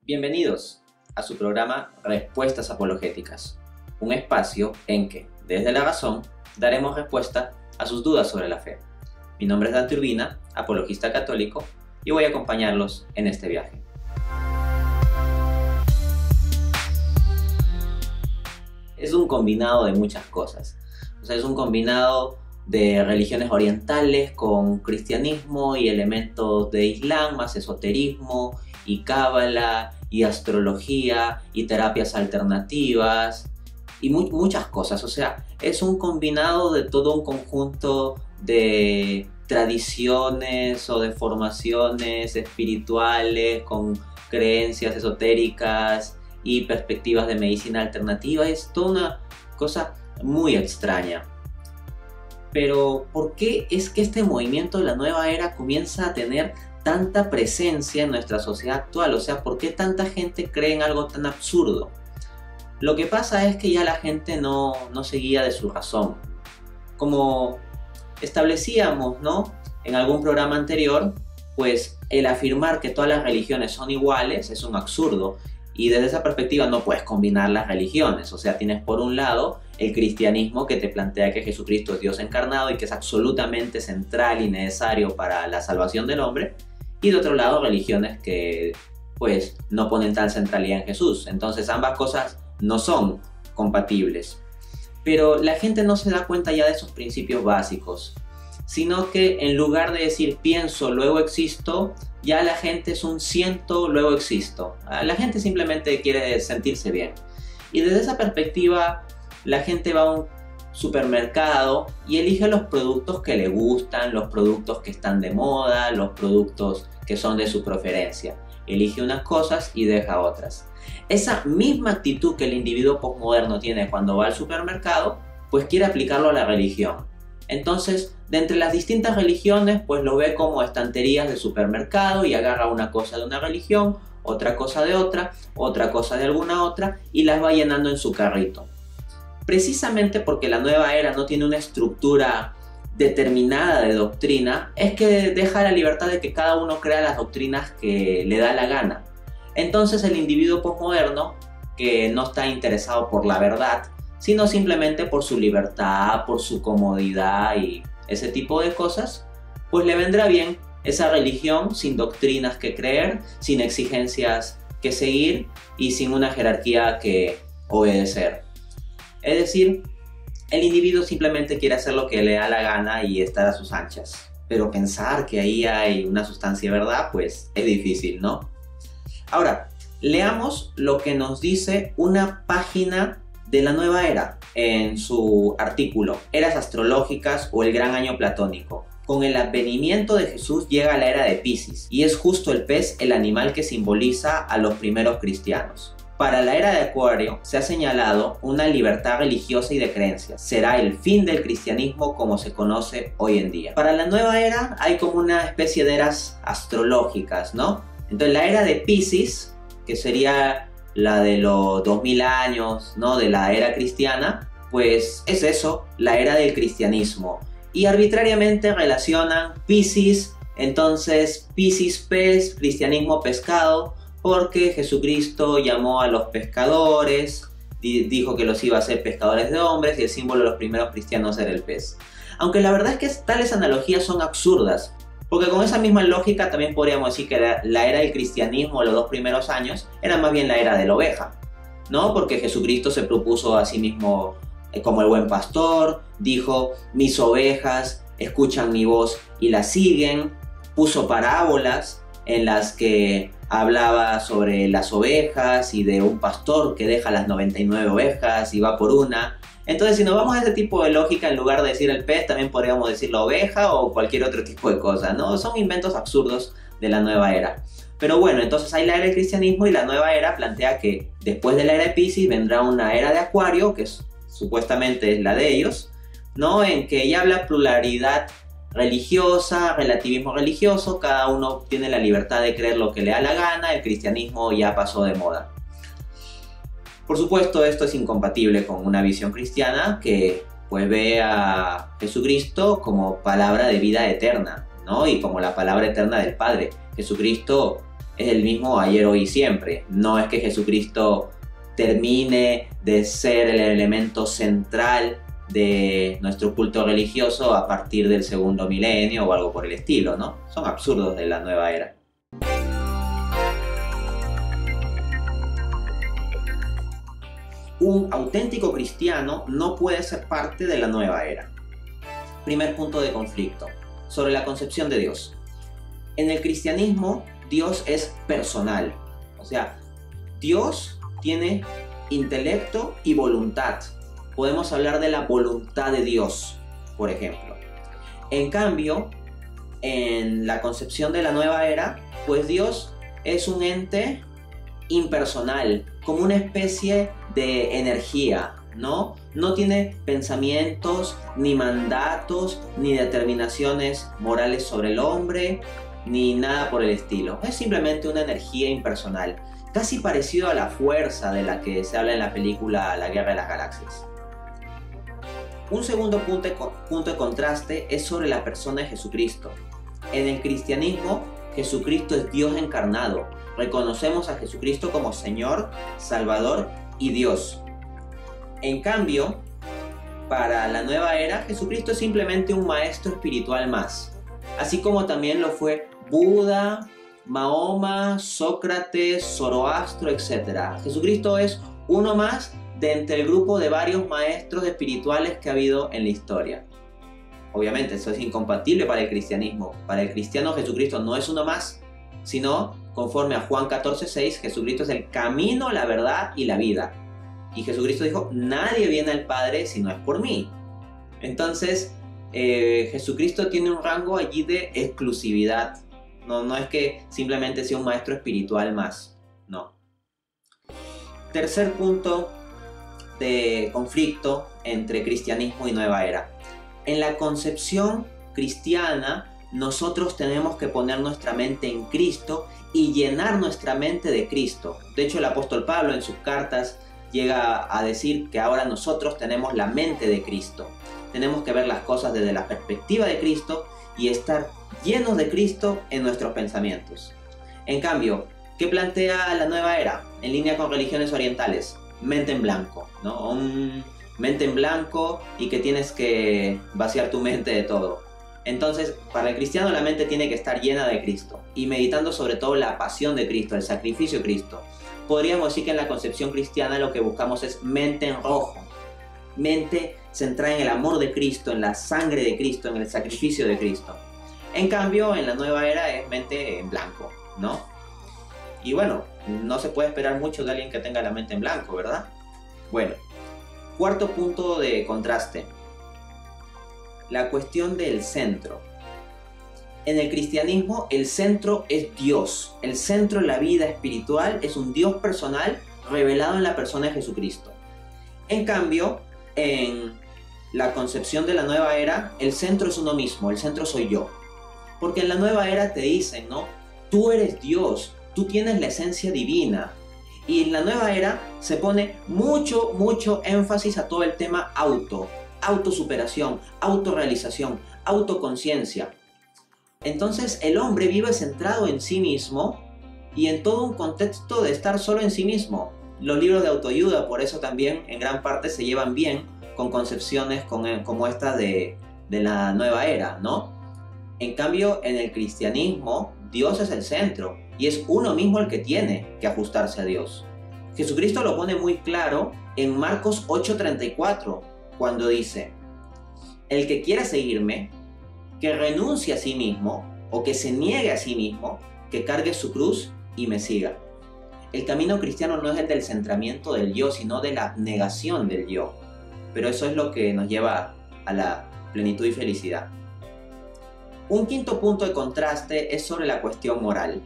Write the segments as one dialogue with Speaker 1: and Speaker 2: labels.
Speaker 1: Bienvenidos a su programa Respuestas Apologéticas, un espacio en que, desde la razón, daremos respuesta a sus dudas sobre la fe. Mi nombre es Dante Urbina, apologista católico, y voy a acompañarlos en este viaje. Es un combinado de muchas cosas. Es un combinado de religiones orientales con cristianismo y elementos de islam, más esoterismo y cábala y astrología y terapias alternativas y muchas cosas. O sea, es un combinado de todo un conjunto de tradiciones o de formaciones espirituales con creencias esotéricas y perspectivas de medicina alternativa. Es toda una cosa muy extraña. Pero ¿por qué es que este movimiento de la nueva era comienza a tener tanta presencia en nuestra sociedad actual? O sea, ¿por qué tanta gente cree en algo tan absurdo? Lo que pasa es que ya la gente no se guía de su razón. Como establecíamos, ¿no?, en algún programa anterior, pues el afirmar que todas las religiones son iguales es un absurdo. Y desde esa perspectiva no puedes combinar las religiones. O sea, tienes por un lado el cristianismo que te plantea que Jesucristo es Dios encarnado y que es absolutamente central y necesario para la salvación del hombre. Y de otro lado, religiones que pues no ponen tal centralidad en Jesús. Entonces ambas cosas no son compatibles. Pero la gente no se da cuenta ya de esos principios básicos, sino que en lugar de decir pienso, luego existo, ya la gente es un siento, luego existo. La gente simplemente quiere sentirse bien. Y desde esa perspectiva, la gente va a un supermercado y elige los productos que le gustan, los productos que están de moda, los productos que son de su preferencia. Elige unas cosas y deja otras. Esa misma actitud que el individuo posmoderno tiene cuando va al supermercado, pues quiere aplicarlo a la religión. Entonces, de entre las distintas religiones, pues lo ve como estanterías de supermercado y agarra una cosa de una religión, otra cosa de otra cosa de alguna otra y las va llenando en su carrito. Precisamente porque la nueva era no tiene una estructura determinada de doctrina, es que deja la libertad de que cada uno crea las doctrinas que le da la gana. Entonces el individuo posmoderno, que no está interesado por la verdad, sino simplemente por su libertad, por su comodidad y ese tipo de cosas, pues le vendrá bien esa religión sin doctrinas que creer, sin exigencias que seguir y sin una jerarquía que obedecer. Es decir, el individuo simplemente quiere hacer lo que le da la gana y estar a sus anchas. Pero pensar que ahí hay una sustancia de verdad, pues es difícil, ¿no? Ahora, leamos lo que nos dice una página de la nueva era en su artículo Eras astrológicas o el gran año platónico. Con el advenimiento de Jesús llega la era de Piscis y es justo el pez el animal que simboliza a los primeros cristianos. Para la era de Acuario se ha señalado una libertad religiosa y de creencias. Será el fin del cristianismo como se conoce hoy en día. Para la nueva era hay como una especie de eras astrológicas, ¿no? Entonces la era de Piscis, que sería la de los 2000 años, ¿no?, de la era cristiana, pues es eso, la era del cristianismo. Y arbitrariamente relacionan Piscis, entonces Piscis pez, cristianismo pescado, porque Jesucristo llamó a los pescadores, dijo que los iba a hacer pescadores de hombres y el símbolo de los primeros cristianos era el pez. Aunque la verdad es que tales analogías son absurdas, porque con esa misma lógica también podríamos decir que la era del cristianismo, los 2 primeros años, era más bien la era de la oveja, ¿no? Porque Jesucristo se propuso a sí mismo como el buen pastor, dijo, mis ovejas escuchan mi voz y la siguen, puso parábolas en las que hablaba sobre las ovejas y de un pastor que deja las 99 ovejas y va por una. Entonces, si nos vamos a ese tipo de lógica, en lugar de decir el pez, también podríamos decir la oveja o cualquier otro tipo de cosa, ¿no? Son inventos absurdos de la nueva era. Pero bueno, entonces hay la era del cristianismo y la nueva era plantea que después de la era de Piscis vendrá una era de Acuario, que supuestamente es la de ellos, ¿no? En que ya habla pluralidad religiosa, relativismo religioso, cada uno tiene la libertad de creer lo que le da la gana, el cristianismo ya pasó de moda. Por supuesto, esto es incompatible con una visión cristiana que pues ve a Jesucristo como palabra de vida eterna, ¿no? Y como la palabra eterna del Padre. Jesucristo es el mismo ayer, hoy y siempre. No es que Jesucristo termine de ser el elemento central de nuestro culto religioso a partir del segundo milenio o algo por el estilo, ¿no? Son absurdos de la nueva era. Un auténtico cristiano no puede ser parte de la nueva era. Primer punto de conflicto, sobre la concepción de Dios. En el cristianismo, Dios es personal. O sea, Dios tiene intelecto y voluntad. Podemos hablar de la voluntad de Dios, por ejemplo. En cambio, en la concepción de la nueva era, pues Dios es un ente impersonal, como una especie de energía, ¿no? No tiene pensamientos, ni mandatos, ni determinaciones morales sobre el hombre, ni nada por el estilo. Es simplemente una energía impersonal, casi parecido a la fuerza de la que se habla en la película La Guerra de las Galaxias. Un segundo punto de contraste es sobre la persona de Jesucristo. En el cristianismo, Jesucristo es Dios encarnado. Reconocemos a Jesucristo como Señor, Salvador y Dios. En cambio, para la nueva era, Jesucristo es simplemente un maestro espiritual más. Así como también lo fue Buda, Mahoma, Sócrates, Zoroastro, etc. Jesucristo es uno más de entre el grupo de varios maestros espirituales que ha habido en la historia. Obviamente eso es incompatible para el cristianismo. Para el cristiano Jesucristo no es uno más, sino, conforme a Juan 14:6, Jesucristo es el camino, la verdad y la vida. Y Jesucristo dijo, nadie viene al Padre si no es por mí. Entonces, Jesucristo tiene un rango allí de exclusividad. No es que simplemente sea un maestro espiritual más, no. Tercer punto de conflicto entre cristianismo y nueva era. En la concepción cristiana, nosotros tenemos que poner nuestra mente en Cristo y llenar nuestra mente de Cristo. De hecho, el apóstol Pablo en sus cartas llega a decir que ahora nosotros tenemos la mente de Cristo. Tenemos que ver las cosas desde la perspectiva de Cristo y estar llenos de Cristo en nuestros pensamientos. En cambio, ¿qué plantea la nueva era? En línea con religiones orientales, mente en blanco, ¿no? Mente en blanco y que tienes que vaciar tu mente de todo. Entonces, para el cristiano la mente tiene que estar llena de Cristo y meditando sobre todo la pasión de Cristo, el sacrificio de Cristo. Podríamos decir que en la concepción cristiana lo que buscamos es mente en rojo, mente centrada en el amor de Cristo, en la sangre de Cristo, en el sacrificio de Cristo. En cambio, en la nueva era es mente en blanco, ¿no? Y bueno, no se puede esperar mucho de alguien que tenga la mente en blanco, ¿verdad? Bueno, cuarto punto de contraste. La cuestión del centro. En el cristianismo, el centro es Dios. El centro de la vida espiritual es un Dios personal revelado en la persona de Jesucristo. En cambio, en la concepción de la nueva era, el centro es uno mismo, el centro soy yo. Porque en la nueva era te dicen, ¿no? Tú eres Dios, tú tienes la esencia divina. Y en la nueva era se pone mucho énfasis a todo el tema autosuperación, autorrealización, autoconciencia. Entonces el hombre vive centrado en sí mismo y en todo un contexto de estar solo en sí mismo. Los libros de autoayuda por eso también en gran parte se llevan bien con concepciones como esta de la nueva era, ¿no? En cambio, en el cristianismo, Dios es el centro y es uno mismo el que tiene que ajustarse a Dios. Jesucristo lo pone muy claro en Marcos 8:34, cuando dice, el que quiera seguirme, que renuncie a sí mismo o que se niegue a sí mismo, que cargue su cruz y me siga. El camino cristiano no es el del centramiento del yo, sino de la abnegación del yo. Pero eso es lo que nos lleva a la plenitud y felicidad. Un quinto punto de contraste es sobre la cuestión moral.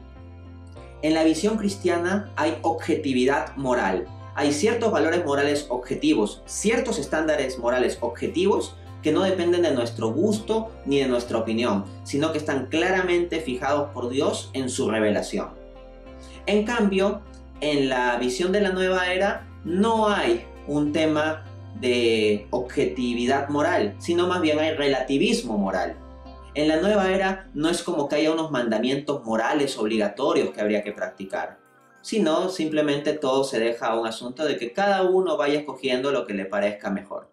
Speaker 1: En la visión cristiana hay objetividad moral. Hay ciertos valores morales objetivos, ciertos estándares morales objetivos que no dependen de nuestro gusto ni de nuestra opinión, sino que están claramente fijados por Dios en su revelación. En cambio, en la visión de la nueva era no hay un tema de objetividad moral, sino más bien hay relativismo moral. En la nueva era no es como que haya unos mandamientos morales obligatorios que habría que practicar, sino simplemente todo se deja a un asunto de que cada uno vaya escogiendo lo que le parezca mejor.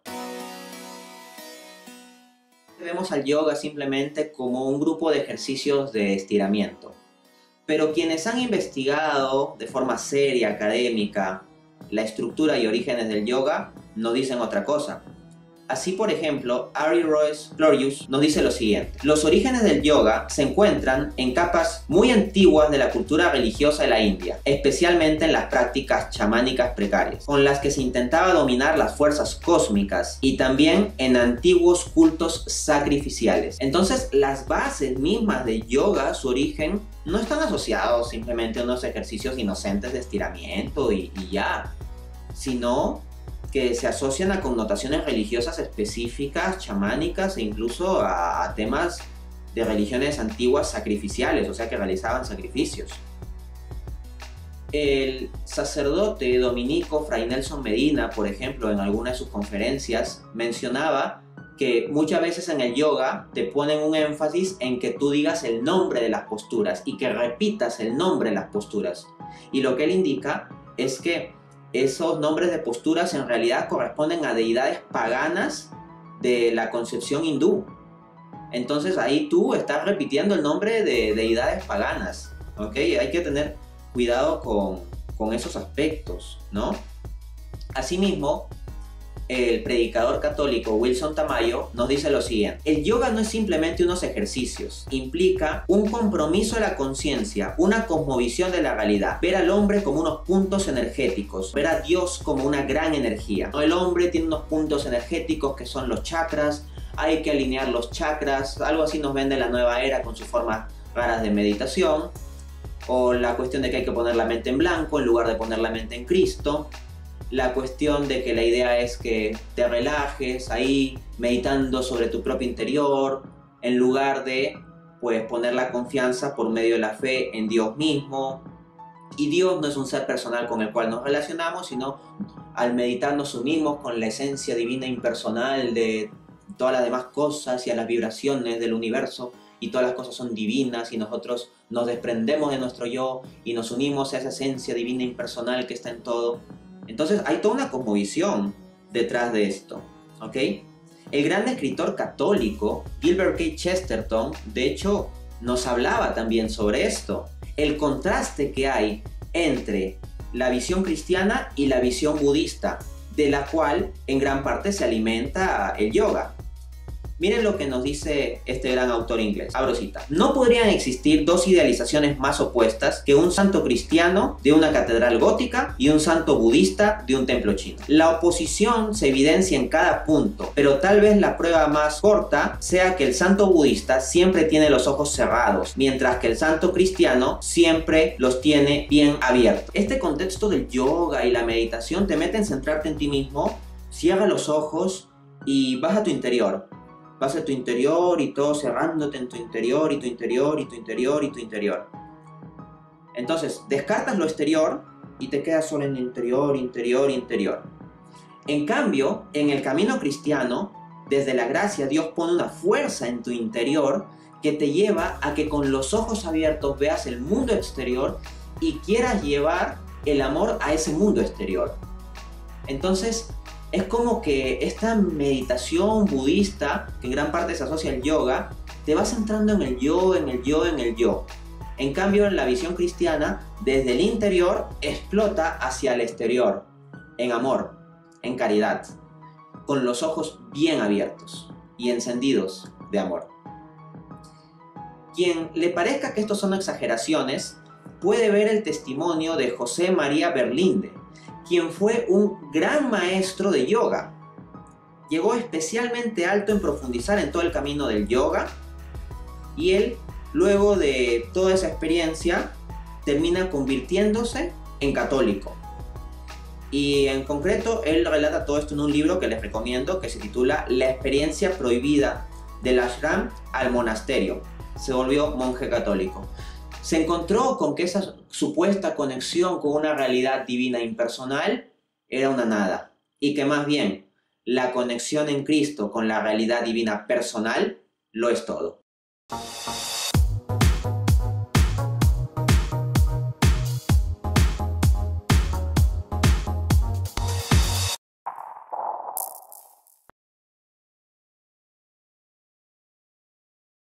Speaker 1: Vemos al yoga simplemente como un grupo de ejercicios de estiramiento, pero quienes han investigado de forma seria, académica, la estructura y orígenes del yoga nos dicen otra cosa. Así, por ejemplo, Ari Royce Glorious nos dice lo siguiente: los orígenes del yoga se encuentran en capas muy antiguas de la cultura religiosa de la India, especialmente en las prácticas chamánicas precarias, con las que se intentaba dominar las fuerzas cósmicas, y también en antiguos cultos sacrificiales. Entonces, las bases mismas del yoga, su origen, no están asociados simplemente a unos ejercicios inocentes de estiramiento y ya, sino que se asocian a connotaciones religiosas específicas, chamánicas, e incluso a temas de religiones antiguas sacrificiales, o sea que realizaban sacrificios. El sacerdote dominico Fray Nelson Medina, por ejemplo, en alguna de sus conferencias, mencionaba que muchas veces en el yoga te ponen un énfasis en que tú digas el nombre de las posturas y que repitas el nombre de las posturas. Y lo que él indica es que esos nombres de posturas en realidad corresponden a deidades paganas de la concepción hindú. Entonces ahí tú estás repitiendo el nombre de deidades paganas, ¿ok? Hay que tener cuidado con esos aspectos, ¿no? Asimismo, el predicador católico Wilson Tamayo nos dice lo siguiente: el yoga no es simplemente unos ejercicios, implica un compromiso de la conciencia, una cosmovisión de la realidad, ver al hombre como unos puntos energéticos, ver a Dios como una gran energía. El hombre tiene unos puntos energéticos que son los chakras, hay que alinear los chakras, algo así nos vende la nueva era con sus formas raras de meditación, o la cuestión de que hay que poner la mente en blanco en lugar de poner la mente en Cristo. La cuestión de que la idea es que te relajes ahí meditando sobre tu propio interior, en lugar de pues poner la confianza por medio de la fe en Dios mismo. Y Dios no es un ser personal con el cual nos relacionamos, sino al meditar nos unimos con la esencia divina impersonal de todas las demás cosas y a las vibraciones del universo, y todas las cosas son divinas y nosotros nos desprendemos de nuestro yo y nos unimos a esa esencia divina impersonal que está en todo. Entonces hay toda una cosmovisión detrás de esto, ¿ok? El gran escritor católico Gilbert K. Chesterton, de hecho, nos hablaba también sobre esto. El contraste que hay entre la visión cristiana y la visión budista, de la cual en gran parte se alimenta el yoga. Miren lo que nos dice este gran autor inglés. Abro cita: no podrían existir dos idealizaciones más opuestas que un santo cristiano de una catedral gótica y un santo budista de un templo chino. La oposición se evidencia en cada punto, pero tal vez la prueba más corta sea que el santo budista siempre tiene los ojos cerrados, mientras que el santo cristiano siempre los tiene bien abiertos. Este contexto del yoga y la meditación te mete en centrarte en ti mismo. Cierra los ojos y vas a tu interior. Vas a tu interior y todo cerrándote en tu interior y tu interior y tu interior y tu interior. Entonces, descartas lo exterior y te quedas solo en el interior, interior, interior. En cambio, en el camino cristiano, desde la gracia, Dios pone una fuerza en tu interior que te lleva a que con los ojos abiertos veas el mundo exterior y quieras llevar el amor a ese mundo exterior. Entonces, es como que esta meditación budista, que en gran parte se asocia al yoga, te va centrando en el yo, en el yo, en el yo. En cambio, en la visión cristiana, desde el interior explota hacia el exterior, en amor, en caridad, con los ojos bien abiertos y encendidos de amor. Quien le parezca que estos son exageraciones, puede ver el testimonio de José María Berlinde, quien fue un gran maestro de yoga. Llegó especialmente alto en profundizar en todo el camino del yoga, y él, luego de toda esa experiencia, termina convirtiéndose en católico. Y en concreto, él relata todo esto en un libro que les recomiendo, que se titula La experiencia prohibida del ashram al monasterio. Se volvió monje católico. Se encontró con que esa supuesta conexión con una realidad divina impersonal era una nada, y que más bien la conexión en Cristo con la realidad divina personal lo es todo.
Speaker 2: Bye.